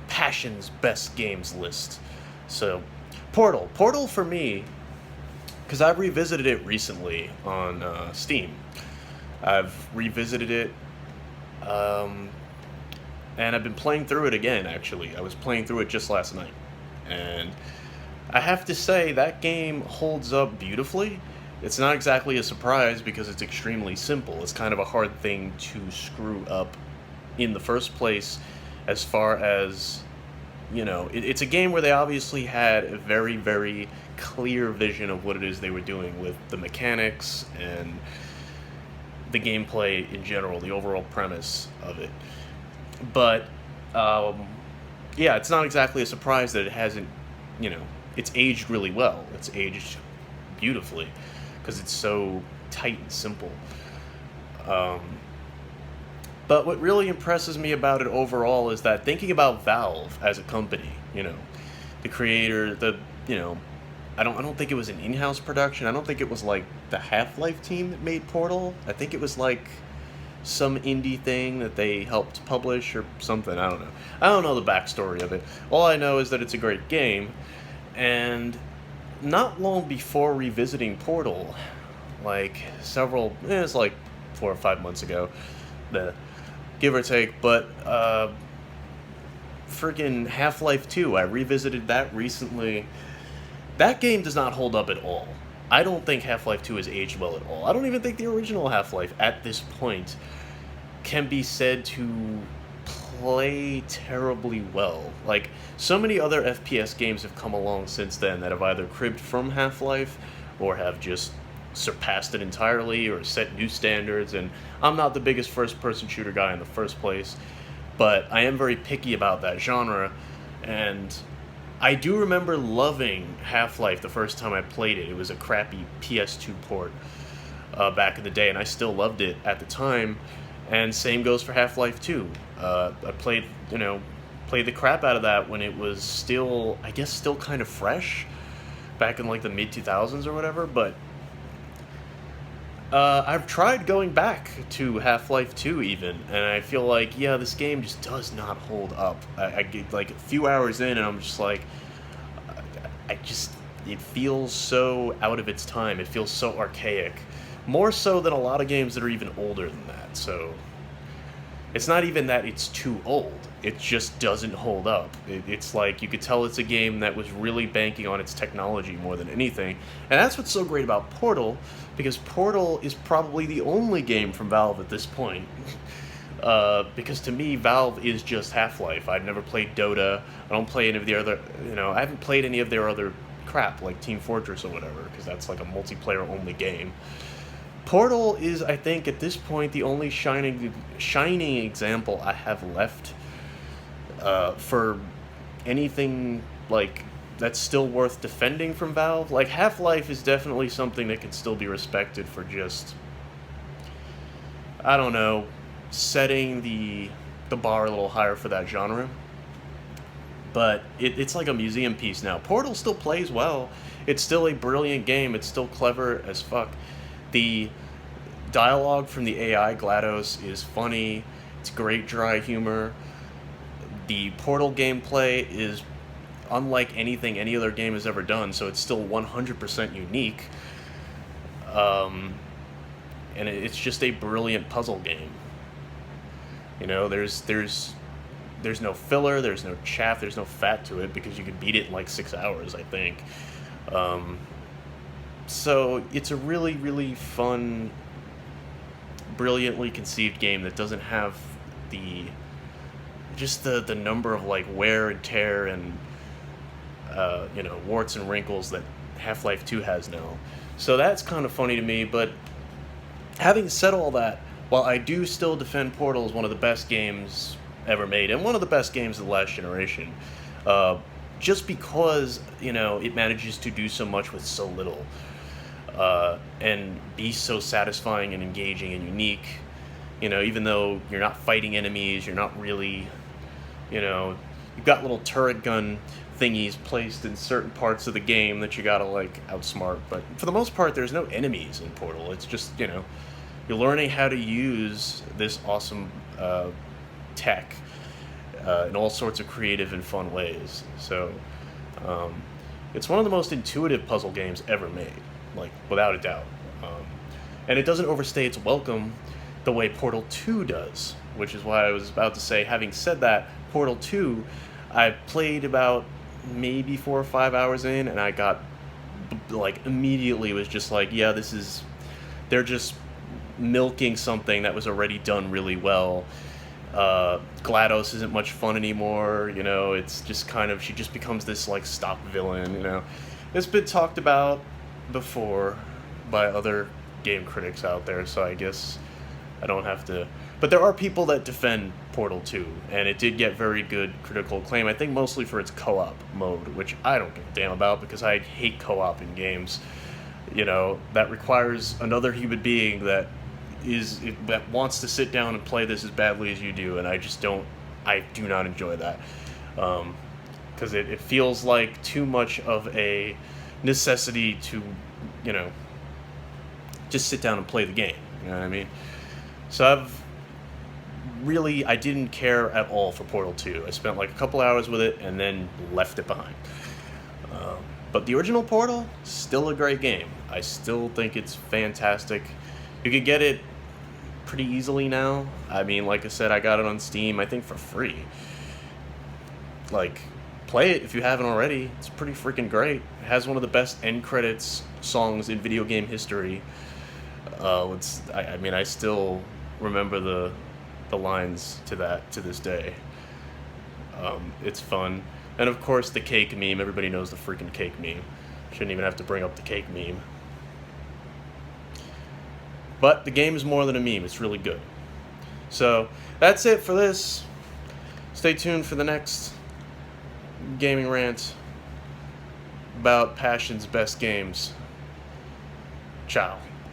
Passion's best games list. So, Portal for me, because I've revisited it recently on Steam. I've revisited it, um, and I've been playing through it again. Actually, I was playing through it just last night, and I have to say that game holds up beautifully. It's not exactly a surprise because it's extremely simple. It's kind of a hard thing to screw up in the first place, as far as it's a game where they obviously had a very, very clear vision of what it is they were doing with the mechanics and the gameplay in general, the overall premise of it. But yeah, it's not exactly a surprise that it hasn't, it's aged really well. It's aged beautifully because it's so tight and simple. Um, but what really impresses me about it overall is that thinking about Valve as a company, the creator, you know, I don't think it was an in-house production. I don't think it was like the Half-Life team that made Portal. I think it was like some indie thing that they helped publish or something. I don't know. I don't know the backstory of it. All I know is that it's a great game. And not long before revisiting Portal, it's like 4 or 5 months ago, the give or take, but freaking Half-Life 2, I revisited that recently. That game does not hold up at all. I don't think Half-Life 2 has aged well at all. I don't even think the original Half-Life, at this point, can be said to play terribly well. Like, so many other FPS games have come along since then that have either cribbed from Half-Life or have just surpassed it entirely or set new standards, and I'm not the biggest first-person shooter guy in the first place, but I am very picky about that genre, and I do remember loving Half-Life the first time I played it. It was a crappy PS2 port back in the day, and I still loved it at the time. And same goes for Half-Life 2. I played the crap out of that when it was still, I guess, still kind of fresh, back in like the mid 2000s or whatever. But I've tried going back to Half-Life 2 even, and I feel like, yeah, this game just does not hold up. I get like a few hours in and I'm just like, it feels so out of its time. It feels so archaic. More so than a lot of games that are even older than that. So it's not even that it's too old. It just doesn't hold up. It's like you could tell it's a game that was really banking on its technology more than anything. And that's what's so great about Portal, because Portal is probably the only game from Valve at this point. Because to me, Valve is just Half-Life. I've never played Dota. I don't play any of the other, I haven't played any of their other crap, like Team Fortress or whatever, because that's like a multiplayer-only game. Portal is, I think, at this point, the only shining example I have left for anything like that's still worth defending from Valve. Like, Half-Life is definitely something that can still be respected for just, I don't know, setting the bar a little higher for that genre. But it's like a museum piece now. Portal still plays well. It's still a brilliant game. It's still clever as fuck. The dialogue from the AI, GLaDOS, is funny. It's great dry humor. The Portal gameplay is unlike anything any other game has ever done, so it's still 100% unique. And it's just a brilliant puzzle game. There's no filler, there's no chaff, there's no fat to it, because you could beat it in like 6 hours, I think. So it's a really, really fun, brilliantly conceived game that doesn't have the number of like wear and tear and warts and wrinkles that Half-Life 2 has now. So that's kind of funny to me. But having said all that, while I do still defend Portal as one of the best games ever made and one of the best games of the last generation, just because it manages to do so much with so little. And be so satisfying and engaging and unique, even though you're not fighting enemies, you're not really, you've got little turret gun thingies placed in certain parts of the game that you gotta like outsmart, but for the most part there's no enemies in Portal. It's just, you're learning how to use this awesome tech in all sorts of creative and fun ways. So um, it's one of the most intuitive puzzle games ever made, like without a doubt. Um, and it doesn't overstay its welcome the way Portal 2 does, which is why I was about to say, having said that, Portal 2, I played about maybe 4 or 5 hours in, and I got, like, immediately was just like, yeah, they're just milking something that was already done really well. GLaDOS isn't much fun anymore, it's just kind of, she just becomes this, like, stop villain. It's been talked about before by other game critics out there, so I guess I don't have to. But there are people that defend Portal 2, and it did get very good critical acclaim, I think mostly for its co-op mode, which I don't give a damn about because I hate co-op in games. That requires another human being that wants to sit down and play this as badly as you do, and I do not enjoy that. Because it feels like too much of a necessity to, just sit down and play the game. You know what I mean? So I didn't care at all for Portal 2. I spent like a couple hours with it and then left it behind. But the original Portal, still a great game. I still think it's fantastic. You can get it pretty easily now. I mean, like I said, I got it on Steam, I think for free. Like, play it if you haven't already. It's pretty freaking great. It has one of the best end credits songs in video game history. I still remember the lines to that to this day. It's fun. And of course the cake meme, everybody knows the freaking cake meme. Shouldn't even have to bring up the cake meme. But the game is more than a meme, it's really good. So, that's it for this. Stay tuned for the next gaming rant about Passion's best games. Ciao.